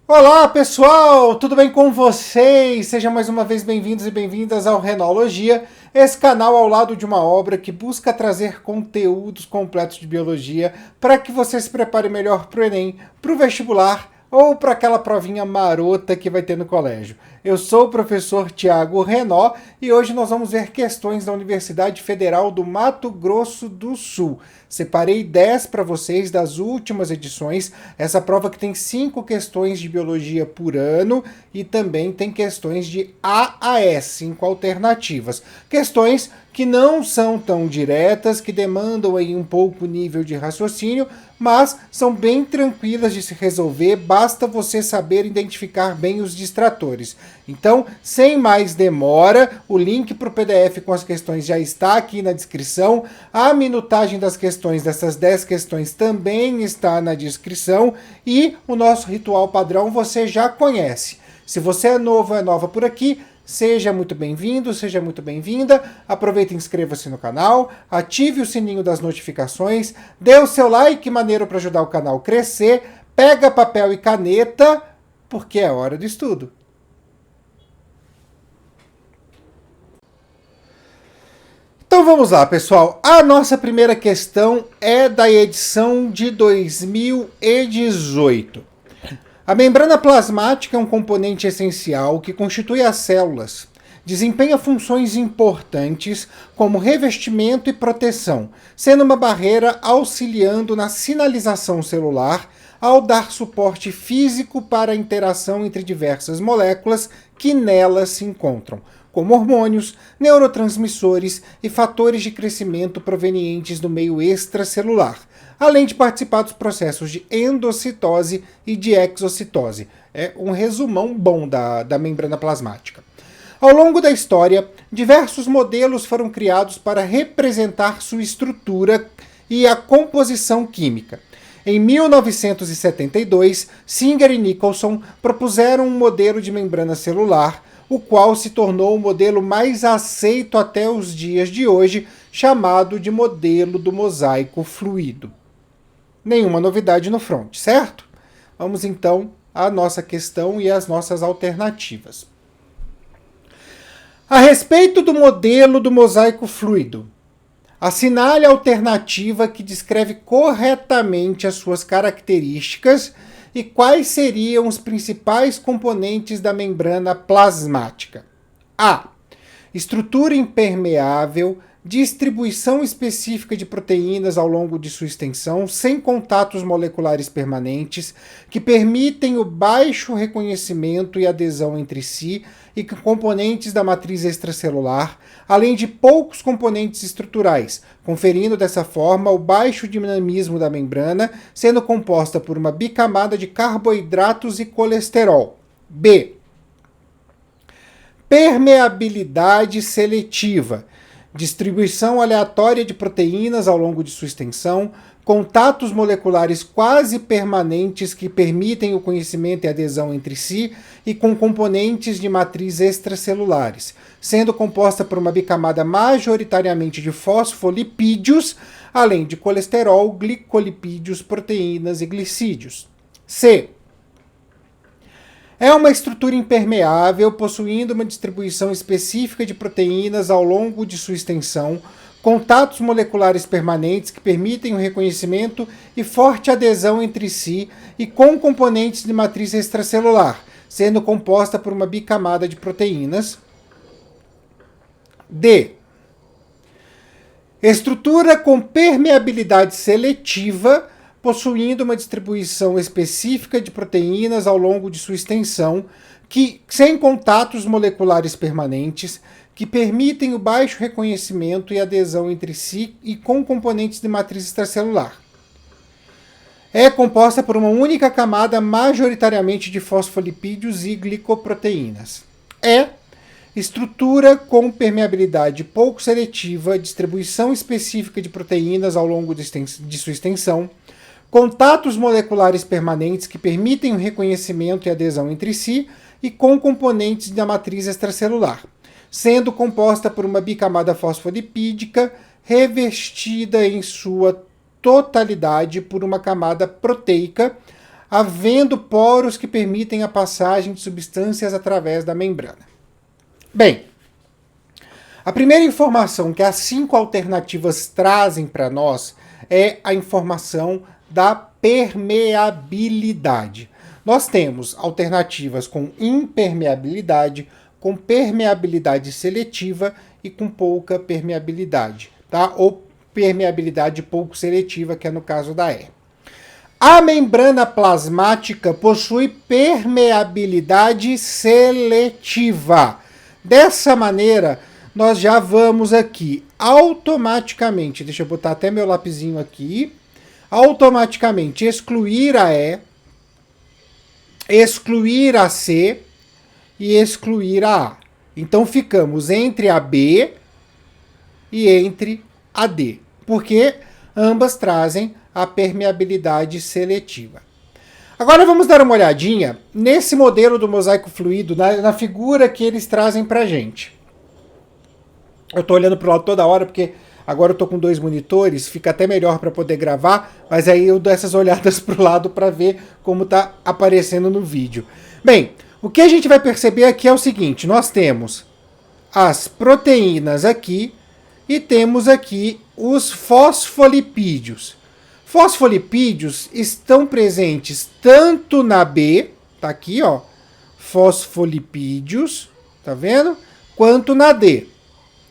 Olá pessoal, tudo bem com vocês? Sejam mais uma vez bem-vindos e bem-vindas ao Renologia, esse canal ao lado de uma obra que busca trazer conteúdos completos de biologia para que você se prepare melhor para o Enem, para o vestibular ou para aquela provinha marota que vai ter no colégio. Eu sou o professor Tiago Renó e hoje nós vamos ver questões da Universidade Federal do Mato Grosso do Sul. Separei 10 para vocês das últimas edições, essa prova que tem 5 questões de biologia por ano e também tem questões de AAS, 5 alternativas. Questões que não são tão diretas, que demandam aí um pouco nível de raciocínio, mas são bem tranquilas de se resolver, basta você saber identificar bem os distratores. Então, sem mais demora, o link para o PDF com as questões já está aqui na descrição, a minutagem das questões, dessas 10 questões, também está na descrição, e o nosso ritual padrão você já conhece. Se você é novo ou é nova por aqui, seja muito bem-vindo, seja muito bem-vinda. Aproveite e inscreva-se no canal, ative o sininho das notificações, dê o seu like, maneiro para ajudar o canal a crescer, pega papel e caneta, porque é hora do estudo. Então vamos lá, pessoal. A nossa primeira questão é da edição de 2018. A membrana plasmática é um componente essencial que constitui as células. Desempenha funções importantes como revestimento e proteção, sendo uma barreira auxiliando na sinalização celular ao dar suporte físico para a interação entre diversas moléculas que nelas se encontram, como hormônios, neurotransmissores e fatores de crescimento provenientes do meio extracelular, além de participar dos processos de endocitose e de exocitose. É um resumão bom da membrana plasmática. Ao longo da história, diversos modelos foram criados para representar sua estrutura e a composição química. Em 1972, Singer e Nicholson propuseram um modelo de membrana celular, o qual se tornou o modelo mais aceito até os dias de hoje, chamado de modelo do mosaico fluido. Nenhuma novidade no front, certo? Vamos então à nossa questão e às nossas alternativas. A respeito do modelo do mosaico fluido, assinale a alternativa que descreve corretamente as suas características e quais seriam os principais componentes da membrana plasmática. A. Estrutura impermeável, distribuição específica de proteínas ao longo de sua extensão, sem contatos moleculares permanentes, que permitem o baixo reconhecimento e adesão entre si e componentes da matriz extracelular, além de poucos componentes estruturais, conferindo dessa forma o baixo dinamismo da membrana, sendo composta por uma bicamada de carboidratos e colesterol. B. Permeabilidade seletiva, distribuição aleatória de proteínas ao longo de sua extensão, contatos moleculares quase permanentes que permitem o conhecimento e adesão entre si e com componentes de matriz extracelulares, sendo composta por uma bicamada majoritariamente de fosfolipídios, além de colesterol, glicolipídios, proteínas e glicídios. C. É uma estrutura impermeável, possuindo uma distribuição específica de proteínas ao longo de sua extensão, contatos moleculares permanentes que permitem o reconhecimento e forte adesão entre si e com componentes de matriz extracelular, sendo composta por uma bicamada de proteínas. D. Estrutura com permeabilidade seletiva, possuindo uma distribuição específica de proteínas ao longo de sua extensão, sem contatos moleculares permanentes, que permitem o baixo reconhecimento e adesão entre si e com componentes de matriz extracelular. É composta por uma única camada majoritariamente de fosfolipídios e glicoproteínas. E. Estrutura com permeabilidade pouco seletiva, distribuição específica de proteínas ao longo de sua extensão, contatos moleculares permanentes que permitem o reconhecimento e adesão entre si e com componentes da matriz extracelular, sendo composta por uma bicamada fosfolipídica revestida em sua totalidade por uma camada proteica, havendo poros que permitem a passagem de substâncias através da membrana. Bem, a primeira informação que as 5 alternativas trazem para nós é a informação da permeabilidade. Nós temos alternativas com impermeabilidade, com permeabilidade seletiva e com pouca permeabilidade, tá? Ou permeabilidade pouco seletiva, que é no caso da E. A membrana plasmática possui permeabilidade seletiva. Dessa maneira, nós já vamos aqui automaticamente, deixa eu botar até meu lapisinho aqui, automaticamente excluir a E, excluir a C e excluir a A. Então ficamos entre a B e entre a D, porque ambas trazem a permeabilidade seletiva. Agora vamos dar uma olhadinha nesse modelo do mosaico fluido, na figura que eles trazem para a gente. Eu estou olhando para o lado toda hora, porque agora eu estou com 2 monitores, fica até melhor para poder gravar, mas aí eu dou essas olhadas para o lado para ver como está aparecendo no vídeo. Bem, o que a gente vai perceber aqui é o seguinte, nós temos as proteínas aqui e temos aqui os fosfolipídios. Fosfolipídios estão presentes tanto na B, tá aqui ó, fosfolipídios, tá vendo? Quanto na D.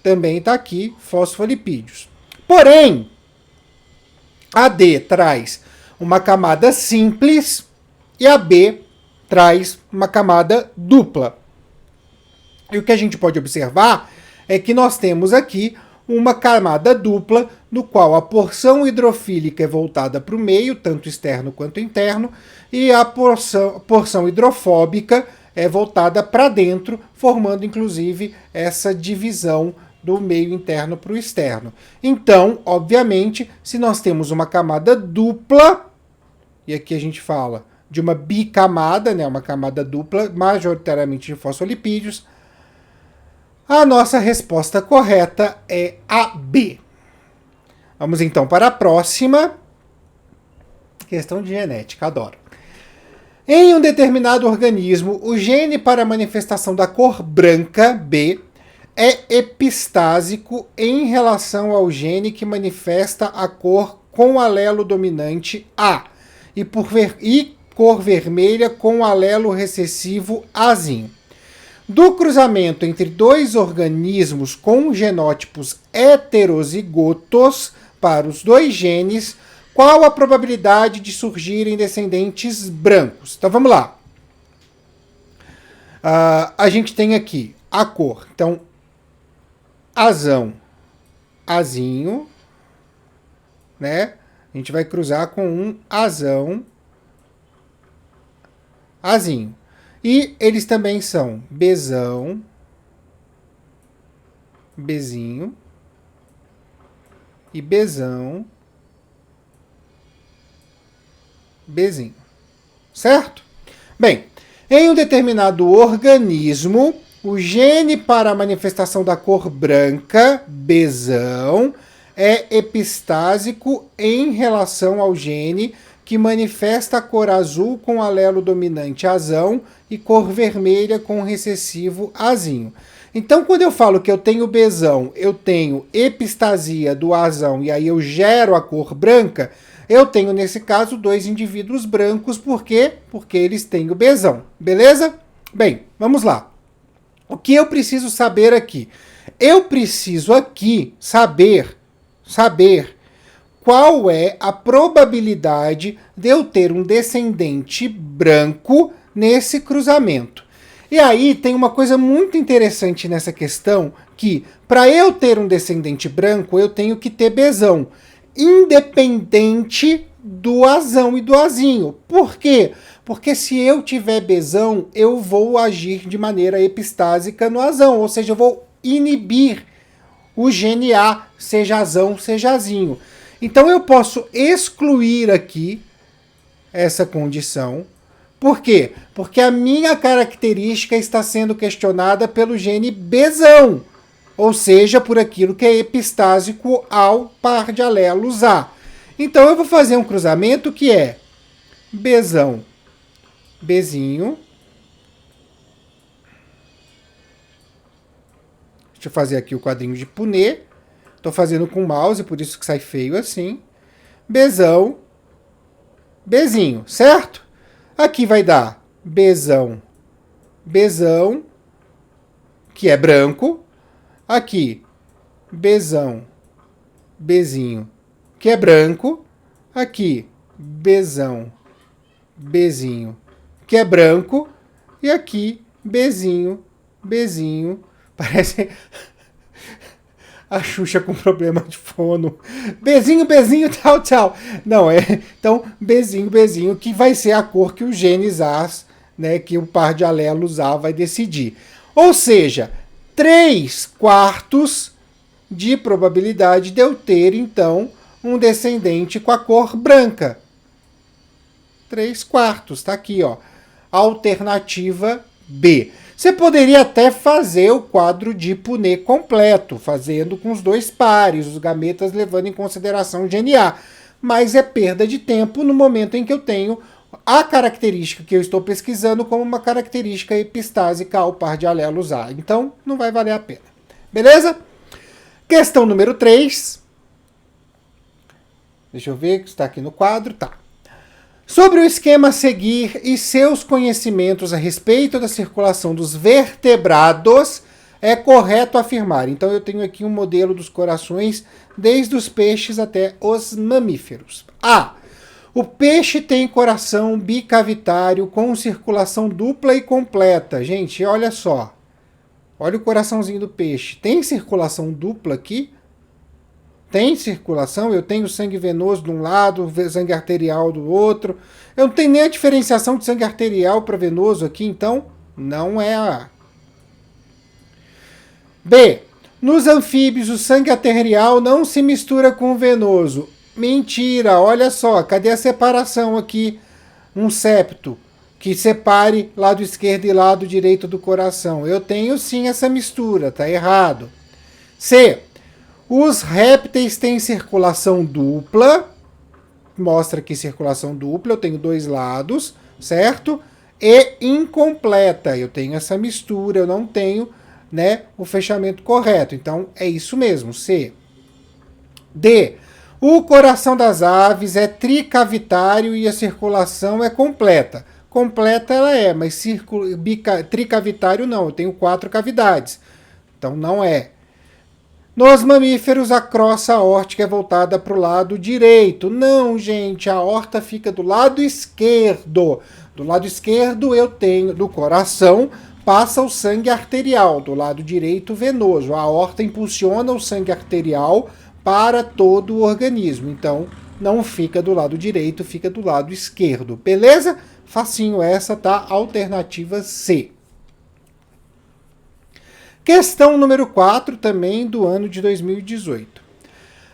Também está aqui fosfolipídios. Porém, a D traz uma camada simples e a B traz uma camada dupla. E o que a gente pode observar é que nós temos aqui uma camada dupla, no qual a porção hidrofílica é voltada para o meio, tanto externo quanto interno, e a porção hidrofóbica é voltada para dentro, formando inclusive essa divisão do meio interno para o externo. Então, obviamente, se nós temos uma camada dupla, e aqui a gente fala de uma bicamada, né, uma camada dupla, majoritariamente de fosfolipídios, a nossa resposta correta é a B. Vamos então para a próxima. Questão de genética, adoro. Em um determinado organismo, o gene para a manifestação da cor branca, B, é epistásico em relação ao gene que manifesta a cor com alelo dominante A e cor vermelha com alelo recessivo Azinho. Do cruzamento entre 2 organismos com genótipos heterozigotos para os 2 genes, qual a probabilidade de surgirem descendentes brancos? Então vamos lá. A gente tem aqui a cor. Então, azão, azinho, né? A gente vai cruzar com um azão, azinho. E eles também são Bzão, Bzinho e Bzão, Bzinho. Certo? Bem, em um determinado organismo, o gene para a manifestação da cor branca, Bzão, é epistásico em relação ao gene que manifesta a cor azul com alelo dominante azão e cor vermelha com recessivo azinho. Então, quando eu falo que eu tenho Bzão, eu tenho epistasia do azão e aí eu gero a cor branca, eu tenho, nesse caso, 2 indivíduos brancos. Por quê? Porque eles têm o Bzão. Beleza? Bem, vamos lá. O que eu preciso saber aqui? Eu preciso aqui saber qual é a probabilidade de eu ter um descendente branco nesse cruzamento. E aí tem uma coisa muito interessante nessa questão, que para eu ter um descendente branco, eu tenho que ter Bzão, independente do azão e do azinho. Por quê? Porque se eu tiver Bzão, eu vou agir de maneira epistásica no azão, ou seja, eu vou inibir o gene A, seja azão, seja azinho. Então eu posso excluir aqui essa condição. Por quê? Porque a minha característica está sendo questionada pelo gene Bzão, ou seja, por aquilo que é epistásico ao par de alelos A. Então eu vou fazer um cruzamento que é Bzão, Bzinho. Deixa eu fazer aqui o quadrinho de punê. Tô fazendo com o mouse, por isso que sai feio assim. Bzão, Bzinho, certo? Aqui vai dar Bzão, Bzão, que é branco. Aqui, Bzão, Bzinho, que é branco. Aqui, Bzão, Bzinho, que é branco. E aqui, Bzinho, Bzinho. Parece a Xuxa com problema de fono. Bezinho, bezinho, tchau, tchau. Não, então, bezinho, bezinho, que vai ser a cor que o genes As, né, que o par de alelos A vai decidir. Ou seja, 3/4 de probabilidade de eu ter, então, um descendente com a cor branca. 3/4, tá aqui, ó. Alternativa B. Você poderia até fazer o quadro de Punnett completo, fazendo com os dois pares, os gametas levando em consideração o GNA. Mas é perda de tempo no momento em que eu tenho a característica que eu estou pesquisando como uma característica epistásica ao par de alelos A. Então, não vai valer a pena. Beleza? Questão número 3. Deixa eu ver que está aqui no quadro. Tá. Sobre o esquema a seguir e seus conhecimentos a respeito da circulação dos vertebrados, é correto afirmar. Então eu tenho aqui um modelo dos corações, desde os peixes até os mamíferos. A. O peixe tem coração bicavitário com circulação dupla e completa. Gente, olha só. Olha o coraçãozinho do peixe. Tem circulação dupla aqui? Tem circulação, eu tenho sangue venoso de um lado, sangue arterial do outro. Eu não tenho nem a diferenciação de sangue arterial para venoso aqui, então não é a. B. Nos anfíbios, o sangue arterial não se mistura com o venoso. Mentira, olha só, cadê a separação aqui? Um septo que separe lado esquerdo e lado direito do coração. Eu tenho sim essa mistura, tá errado. C. Os répteis têm circulação dupla, mostra aqui circulação dupla, eu tenho dois lados, certo? E incompleta, eu tenho essa mistura, eu não tenho, né, o fechamento correto. Então é isso mesmo, C. D. O coração das aves é tricavitário e a circulação é completa. Completa ela é, mas tricavitário não, eu tenho 4 cavidades. Então não é. Nos mamíferos, a crosta aórtica é voltada para o lado direito. Não, gente, a aorta fica do lado esquerdo. Do lado esquerdo eu tenho, do coração, passa o sangue arterial. Do lado direito, venoso. A aorta impulsiona o sangue arterial para todo o organismo. Então, não fica do lado direito, fica do lado esquerdo. Beleza? Facinho essa, tá? Alternativa C. Questão número 4, também do ano de 2018.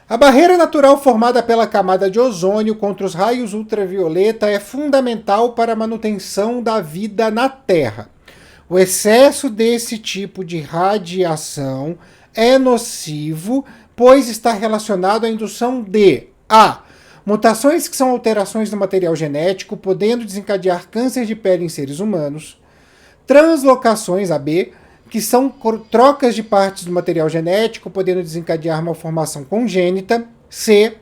A barreira natural formada pela camada de ozônio contra os raios ultravioleta é fundamental para a manutenção da vida na Terra. O excesso desse tipo de radiação é nocivo, pois está relacionado à indução de A. Mutações que são alterações no material genético, podendo desencadear câncer de pele em seres humanos. Translocações, a B, que são trocas de partes do material genético, podendo desencadear malformação congênita. C.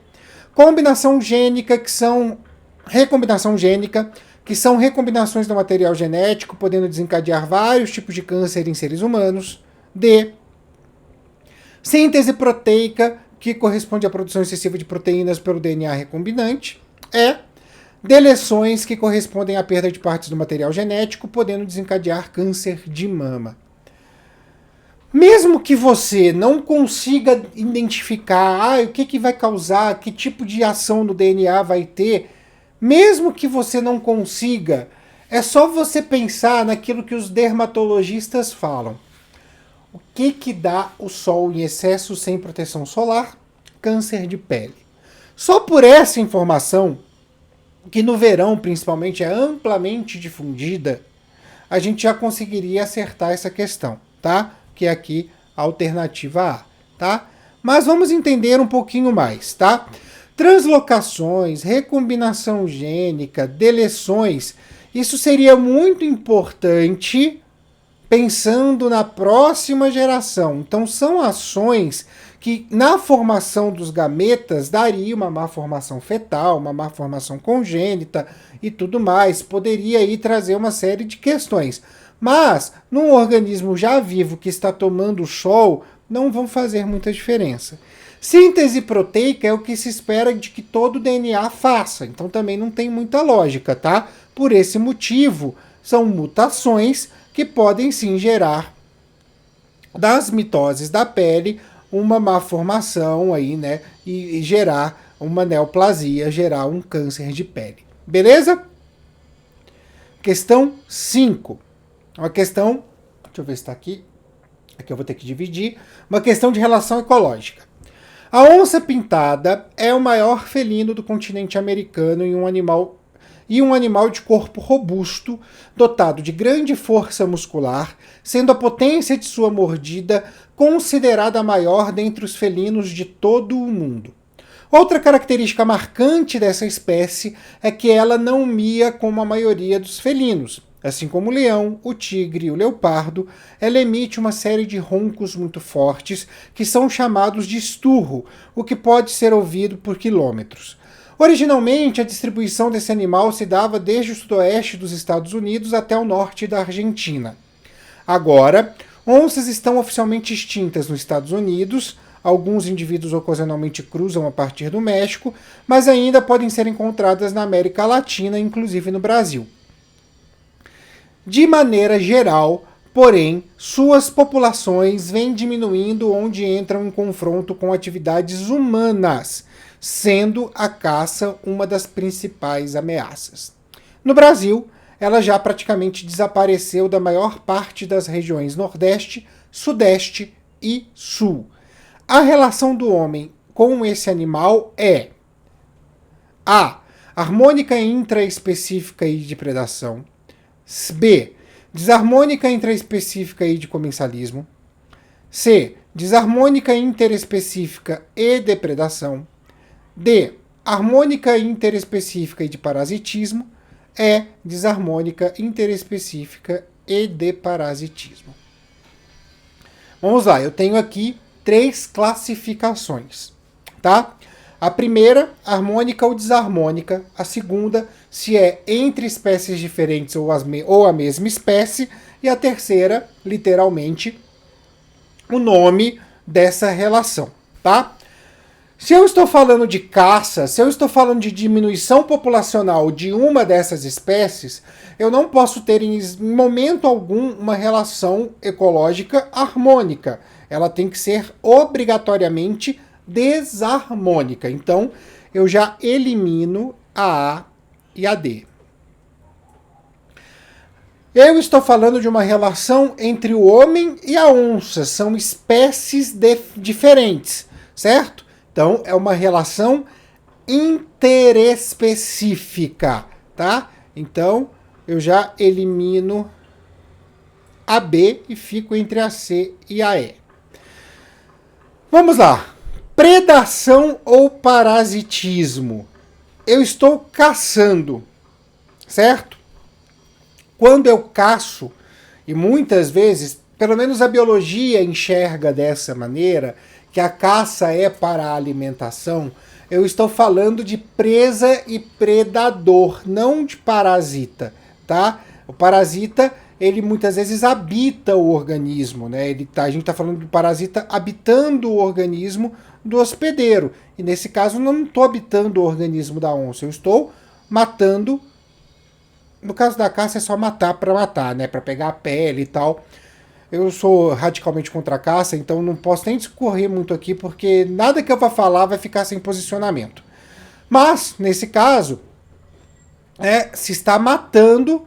Combinação gênica, que são recombinação gênica, que são recombinações do material genético, podendo desencadear vários tipos de câncer em seres humanos. D. Síntese proteica, que corresponde à produção excessiva de proteínas pelo DNA recombinante. E. Deleções, que correspondem à perda de partes do material genético, podendo desencadear câncer de mama. Mesmo que você não consiga identificar o que vai causar, que tipo de ação no DNA vai ter, mesmo que você não consiga, é só você pensar naquilo que os dermatologistas falam. O que dá o sol em excesso sem proteção solar? Câncer de pele. Só por essa informação, que no verão principalmente é amplamente difundida, a gente já conseguiria acertar essa questão, tá? Que é aqui a alternativa A, tá? Mas vamos entender um pouquinho mais, tá? Translocações, recombinação gênica, deleções, isso seria muito importante pensando na próxima geração. Então são ações que na formação dos gametas daria uma má formação fetal, uma má formação congênita e tudo mais. Poderia aí trazer uma série de questões. Mas num organismo já vivo que está tomando sol, não vão fazer muita diferença. Síntese proteica é o que se espera de que todo DNA faça, então também não tem muita lógica, tá? Por esse motivo, são mutações que podem sim gerar das mitoses da pele uma má formação aí, né? E gerar uma neoplasia, gerar um câncer de pele. Beleza? Questão 5. Uma questão, deixa eu ver se está aqui. Aqui eu vou ter que dividir. Uma questão de relação ecológica. A onça pintada é o maior felino do continente americano e um animal de corpo robusto, dotado de grande força muscular, sendo a potência de sua mordida considerada a maior dentre os felinos de todo o mundo. Outra característica marcante dessa espécie é que ela não mia como a maioria dos felinos. Assim como o leão, o tigre e o leopardo, ela emite uma série de roncos muito fortes que são chamados de esturro, o que pode ser ouvido por quilômetros. Originalmente, a distribuição desse animal se dava desde o sudoeste dos Estados Unidos até o norte da Argentina. Agora, onças estão oficialmente extintas nos Estados Unidos, alguns indivíduos ocasionalmente cruzam a partir do México, mas ainda podem ser encontradas na América Latina, inclusive no Brasil. De maneira geral, porém, suas populações vêm diminuindo onde entram em confronto com atividades humanas, sendo a caça uma das principais ameaças. No Brasil, ela já praticamente desapareceu da maior parte das regiões Nordeste, Sudeste e Sul. A relação do homem com esse animal é A. Harmônica intraespecífica e de predação. B. Desarmônica intraespecífica e de comensalismo. C. Desarmônica interespecífica e depredação. D. Harmônica interespecífica e de parasitismo. E. Desarmônica interespecífica e de parasitismo. Vamos lá, eu tenho aqui 3 classificações, tá? A primeira, harmônica ou desarmônica. A segunda, se é entre espécies diferentes ou a mesma espécie. E a terceira, literalmente, o nome dessa relação, tá? Se eu estou falando de caça, se eu estou falando de diminuição populacional de uma dessas espécies, eu não posso ter em momento algum uma relação ecológica harmônica. Ela tem que ser obrigatoriamente desarmônica. Então, eu já elimino a A e a D. Eu estou falando de uma relação entre o homem e a onça. São espécies diferentes, certo? Então, é uma relação interespecífica, tá? Então, eu já elimino a B e fico entre a C e a E. Vamos lá. Predação ou parasitismo? Eu estou caçando, certo? Quando eu caço, e muitas vezes, pelo menos a biologia enxerga dessa maneira, que a caça é para a alimentação, eu estou falando de presa e predador, não de parasita, tá? O parasita, ele muitas vezes habita o organismo, né? A gente está falando do parasita habitando o organismo do hospedeiro. E nesse caso, eu não estou habitando o organismo da onça, eu estou matando. No caso da caça, é só matar para matar, né? Para pegar a pele e tal. Eu sou radicalmente contra a caça, então não posso nem discorrer muito aqui, porque nada que eu vá falar vai ficar sem posicionamento. Mas, nesse caso, se está matando,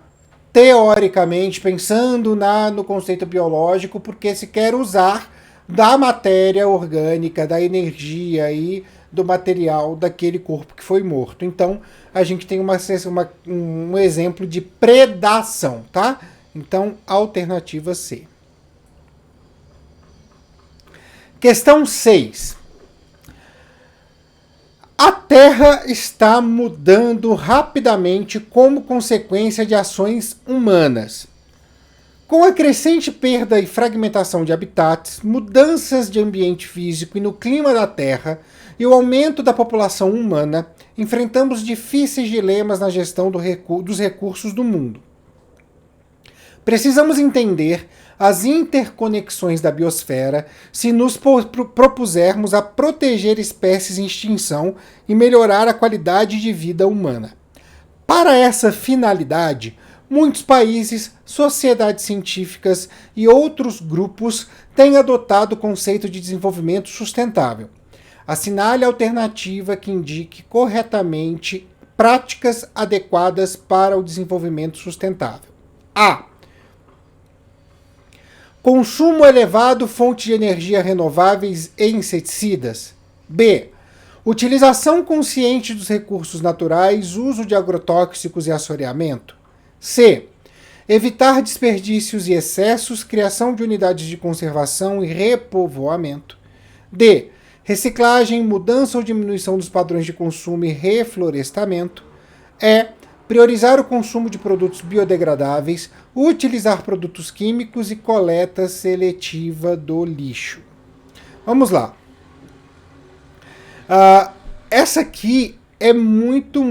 teoricamente, pensando no conceito biológico, porque se quer usar da matéria orgânica, da energia e do material daquele corpo que foi morto. Então, a gente tem um exemplo de predação, tá? Então, alternativa C. Questão 6. A Terra está mudando rapidamente como consequência de ações humanas. Com a crescente perda e fragmentação de habitats, mudanças de ambiente físico e no clima da Terra e o aumento da população humana, enfrentamos difíceis dilemas na gestão dos recursos do mundo. Precisamos entender as interconexões da biosfera se nos propusermos a proteger espécies em extinção e melhorar a qualidade de vida humana. Para essa finalidade, muitos países, sociedades científicas e outros grupos têm adotado o conceito de desenvolvimento sustentável. Assinale a alternativa que indique corretamente práticas adequadas para o desenvolvimento sustentável. A. Consumo elevado, fontes de energia renováveis e inseticidas. B. Utilização consciente dos recursos naturais, uso de agrotóxicos e assoreamento. C. Evitar desperdícios e excessos, criação de unidades de conservação e repovoamento. D. Reciclagem, mudança ou diminuição dos padrões de consumo e reflorestamento. E. Priorizar o consumo de produtos biodegradáveis, utilizar produtos químicos e coleta seletiva do lixo. Vamos lá. Essa aqui é muito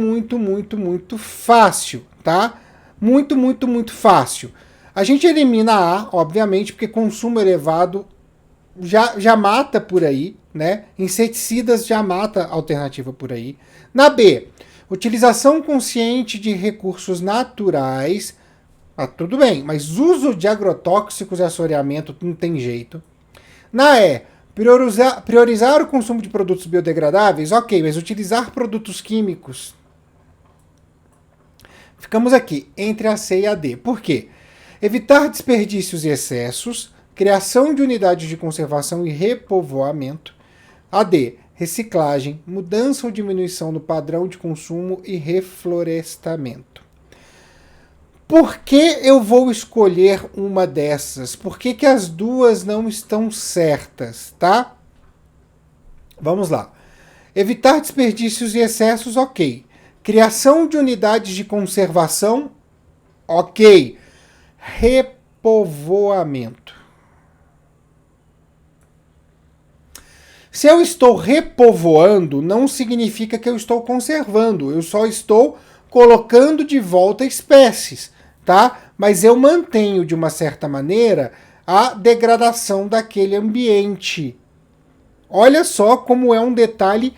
fácil, tá? Muito fácil. A gente elimina a, obviamente, porque consumo elevado já mata por aí, né? Inseticidas já mata a alternativa por aí. Na B, utilização consciente de recursos naturais. Tudo bem, mas uso de agrotóxicos e assoreamento não tem jeito. Na E, priorizar o consumo de produtos biodegradáveis. Ok, mas utilizar produtos químicos. Ficamos aqui entre a C e a D. Por quê? Evitar desperdícios e excessos, criação de unidades de conservação e repovoamento. A D, reciclagem, mudança ou diminuição do padrão de consumo e reflorestamento. Por que eu vou escolher uma dessas? Por que as duas não estão certas, tá? Vamos lá. Evitar desperdícios e excessos, ok. Criação de unidades de conservação, ok. Repovoamento. Se eu estou repovoando, não significa que eu estou conservando. Eu só estou colocando de volta espécies, tá? Mas eu mantenho, de uma certa maneira, a degradação daquele ambiente. Olha só como é um detalhe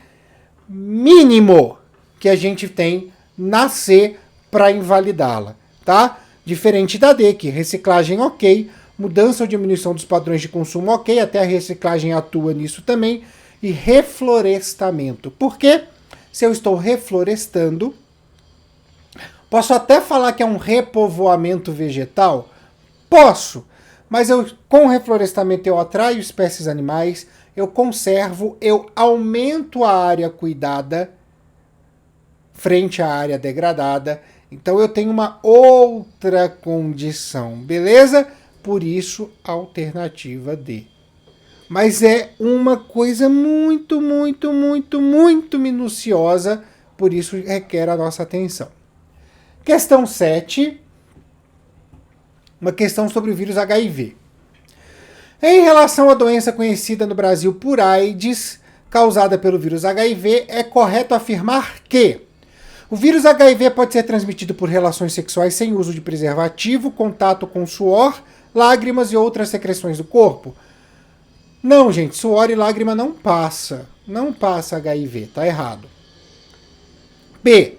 mínimo que a gente tem na C para invalidá-la, tá? Diferente da D, que reciclagem ok, mudança ou diminuição dos padrões de consumo ok, até a reciclagem atua nisso também, e reflorestamento. Por quê? Se eu estou reflorestando, posso até falar que é um repovoamento vegetal? Posso, mas com o reflorestamento eu atraio espécies animais, eu conservo, eu aumento a área cuidada frente à área degradada, então eu tenho uma outra condição, beleza? Por isso, a alternativa D. Mas é uma coisa muito minuciosa, por isso requer a nossa atenção. Questão 7. Uma questão sobre o vírus HIV. Em relação à doença conhecida no Brasil por AIDS, causada pelo vírus HIV, é correto afirmar que o vírus HIV pode ser transmitido por relações sexuais sem uso de preservativo, contato com suor, lágrimas e outras secreções do corpo? Não, gente, suor e lágrima não passa. Não passa HIV, tá errado. B.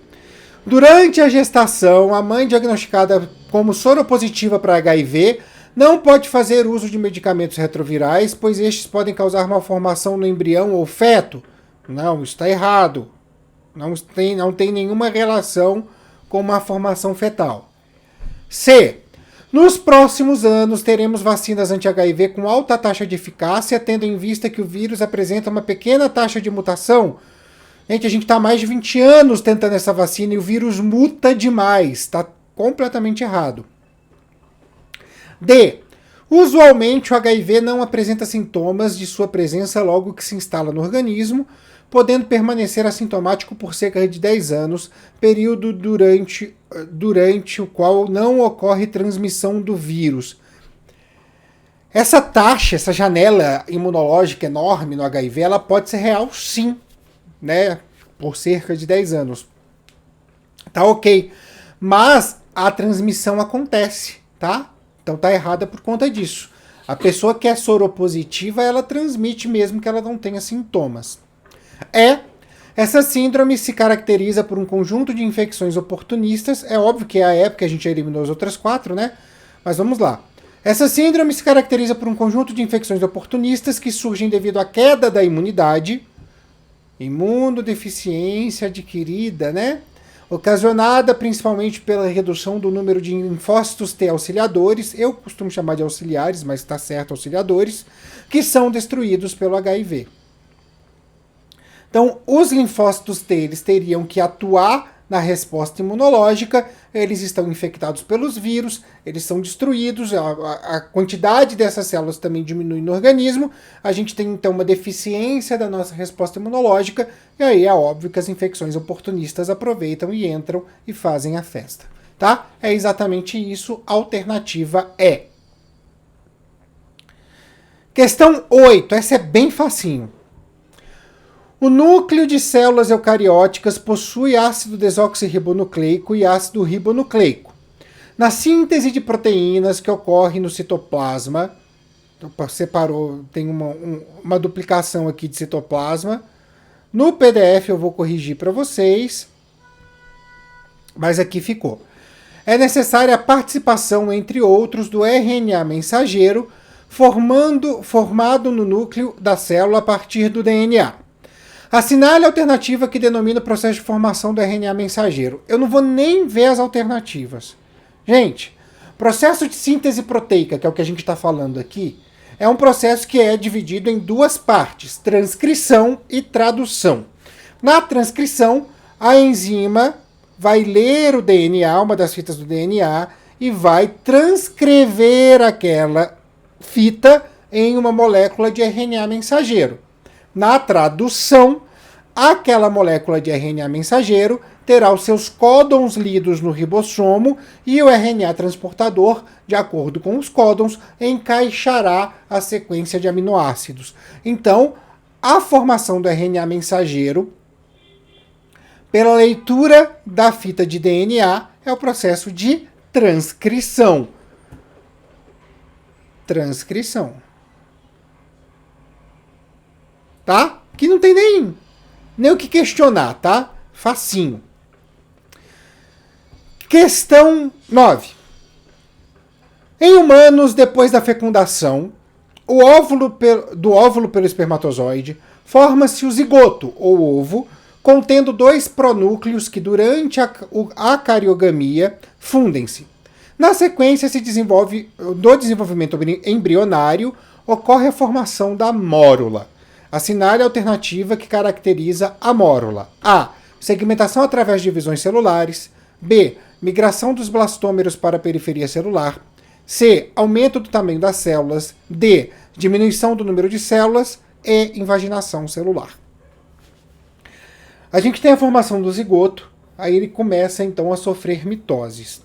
Durante a gestação, a mãe diagnosticada como soropositiva para HIV não pode fazer uso de medicamentos retrovirais, pois estes podem causar malformação no embrião ou feto. Não, está errado. Não tem nenhuma relação com uma formação fetal. C. Nos próximos anos, teremos vacinas anti-HIV com alta taxa de eficácia, tendo em vista que o vírus apresenta uma pequena taxa de mutação. Gente, a gente está há mais de 20 anos tentando essa vacina e o vírus muta demais. Está completamente errado. D. Usualmente, o HIV não apresenta sintomas de sua presença logo que se instala no organismo, podendo permanecer assintomático por cerca de 10 anos, período durante o qual não ocorre transmissão do vírus. Essa taxa, essa janela imunológica enorme no HIV, ela pode ser real sim, né? Por cerca de 10 anos. Tá ok. Mas a transmissão acontece, tá? Então tá errada por conta disso. A pessoa que é soropositiva, ela transmite mesmo que ela não tenha sintomas. Essa síndrome se caracteriza por um conjunto de infecções oportunistas. É óbvio que é a época que a gente já eliminou as outras 4, né? Mas vamos lá. Essa síndrome se caracteriza por um conjunto de infecções oportunistas que surgem devido à queda da imunidade, imunodeficiência adquirida, né? Ocasionada principalmente pela redução do número de linfócitos T auxiliadores, eu costumo chamar de auxiliares, mas está certo, auxiliadores, que são destruídos pelo HIV. Então, os linfócitos T eles teriam que atuar na resposta imunológica, eles estão infectados pelos vírus, eles são destruídos, a quantidade dessas células também diminui no organismo, a gente tem então uma deficiência da nossa resposta imunológica, e aí é óbvio que as infecções oportunistas aproveitam e entram e fazem a festa. Tá? É exatamente isso, a alternativa é. Questão 8, essa é bem facinho. O núcleo de células eucarióticas possui ácido desoxirribonucleico e ácido ribonucleico. Na síntese de proteínas que ocorre no citoplasma, separou, tem uma duplicação aqui de citoplasma. No PDF eu vou corrigir para vocês, mas aqui ficou. É necessária a participação, entre outros, do RNA mensageiro, formado no núcleo da célula a partir do DNA. Assinale a alternativa que denomina o processo de formação do RNA mensageiro. Eu não vou nem ver as alternativas. Gente, processo de síntese proteica, que é o que a gente está falando aqui, é um processo que é dividido em duas partes, transcrição e tradução. Na transcrição, a enzima vai ler o DNA, uma das fitas do DNA, e vai transcrever aquela fita em uma molécula de RNA mensageiro. Na tradução, aquela molécula de RNA mensageiro terá os seus códons lidos no ribossomo e o RNA transportador, de acordo com os códons, encaixará a sequência de aminoácidos. Então, a formação do RNA mensageiro, pela leitura da fita de DNA, é o processo de transcrição. Transcrição. Tá? Que não tem nem o que questionar, tá? Facinho. Questão 9. Em humanos, depois da fecundação, do óvulo pelo espermatozoide, forma-se o zigoto, ou ovo, contendo 2 pronúcleos que, durante a cariogamia, fundem-se. Na sequência, do desenvolvimento embrionário, ocorre a formação da mórula. Assinale a alternativa que caracteriza a mórula. A. Segmentação através de divisões celulares. B. Migração dos blastômeros para a periferia celular. C. Aumento do tamanho das células. D. Diminuição do número de células. E. Invaginação celular. A gente tem a formação do zigoto, aí ele começa então a sofrer mitoses.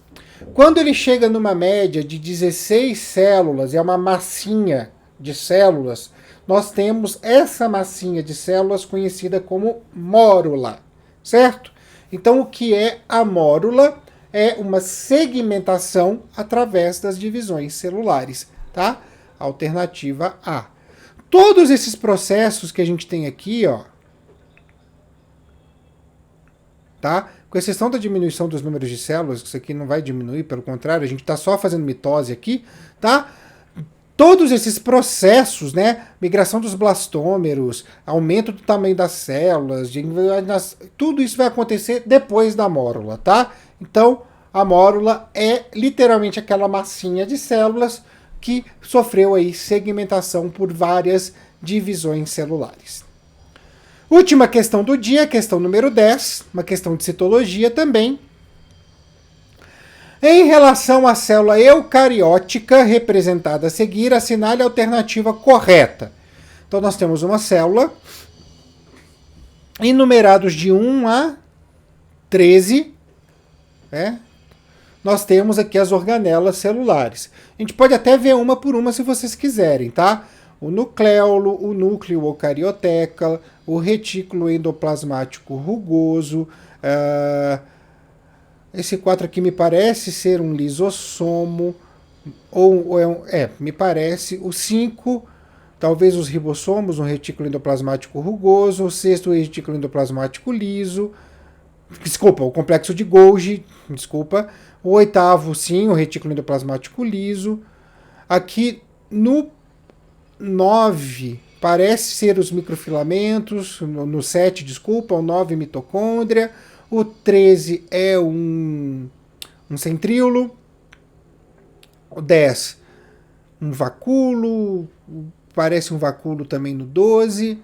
Quando ele chega numa média de 16 células, é uma massinha de células, nós temos essa massinha de células conhecida como mórula, certo? Então, o que é a mórula? É uma segmentação através das divisões celulares, tá? Alternativa A. Todos esses processos que a gente tem aqui, ó, tá? Com exceção da diminuição dos números de células, isso aqui não vai diminuir, pelo contrário, a gente está só fazendo mitose aqui, tá? Todos esses processos, né, migração dos blastômeros, aumento do tamanho das células, tudo isso vai acontecer depois da mórula, tá? Então, a mórula é literalmente aquela massinha de células que sofreu aí segmentação por várias divisões celulares. Última questão do dia, questão número 10, uma questão de citologia também. Em relação à célula eucariótica representada a seguir, assinale a alternativa correta. Então nós temos uma célula enumerados de 1 a 13, nós temos aqui as organelas celulares. A gente pode até ver uma por uma se vocês quiserem, tá? O nucleolo, o núcleo ou carioteca, o retículo endoplasmático rugoso. Esse 4 aqui me parece ser um lisossomo, me parece. O 5, talvez os ribossomos, um retículo endoplasmático rugoso. O 6, o retículo endoplasmático liso. Desculpa, o complexo de Golgi, desculpa. O 8º, sim, o retículo endoplasmático liso. Aqui no 9, parece ser os microfilamentos. No 7, desculpa, o 9, mitocôndria. O 13 é um centríolo. O 10, um vacúolo. Parece um vacúolo também no 12.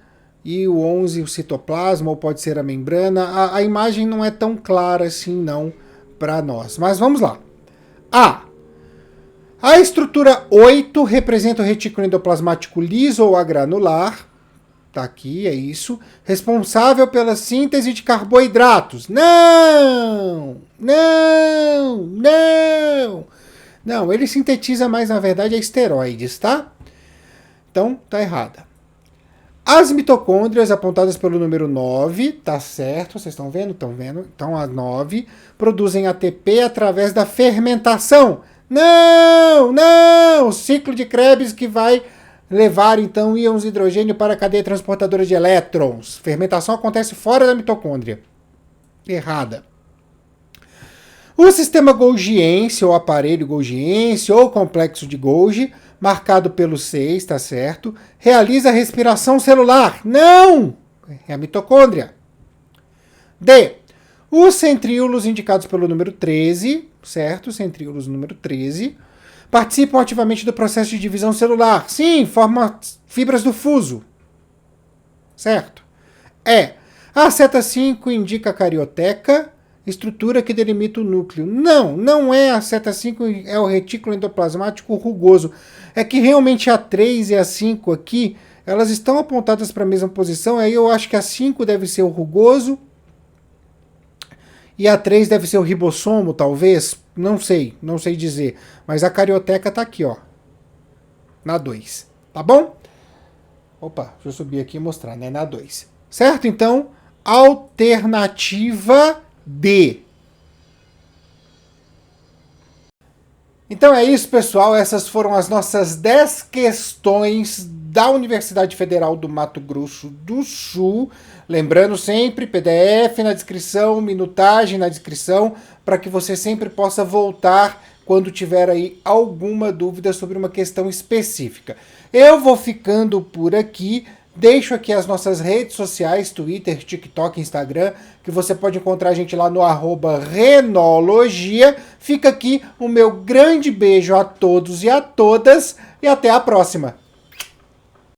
E o 11, o citoplasma, ou pode ser a membrana. A imagem não é tão clara assim, não, para nós. Mas vamos lá. A estrutura 8 representa o retículo endoplasmático liso ou agranular. Tá aqui, é isso. Responsável pela síntese de carboidratos. Não! Não, ele sintetiza mais, na verdade, esteroides, tá? Então, tá errada. As mitocôndrias, apontadas pelo número 9, tá certo? Vocês estão vendo? Estão vendo? Então, as 9 produzem ATP através da fermentação. Não! Ciclo de Krebs que vai levar, então, íons de hidrogênio para a cadeia transportadora de elétrons. Fermentação acontece fora da mitocôndria. Errada. O sistema golgiense, ou aparelho golgiense, ou complexo de Golgi, marcado pelo 6, tá certo? Realiza a respiração celular. Não! É a mitocôndria. D. Os centríolos indicados pelo número 13, certo? Centríolos número 13, participam ativamente do processo de divisão celular. Sim, formam fibras do fuso. Certo? A seta 5 indica a carioteca, estrutura que delimita o núcleo. Não é a seta 5, é o retículo endoplasmático rugoso. É que realmente a 3 e a 5 aqui, elas estão apontadas para a mesma posição, aí eu acho que a 5 deve ser o rugoso, e a 3 deve ser o ribossomo, talvez, não sei dizer. Mas a carioteca tá aqui, ó, na 2, tá bom? Opa, deixa eu subir aqui e mostrar, né, na 2. Certo? Então, alternativa D. Então é isso, pessoal. Essas foram as nossas 10 questões da Universidade Federal do Mato Grosso do Sul. Lembrando sempre, PDF na descrição, minutagem na descrição, para que você sempre possa voltar quando tiver aí alguma dúvida sobre uma questão específica. Eu vou ficando por aqui. Deixo aqui as nossas redes sociais, Twitter, TikTok, Instagram, que você pode encontrar a gente lá no @Renologia. Fica aqui o meu grande beijo a todos e a todas e até a próxima.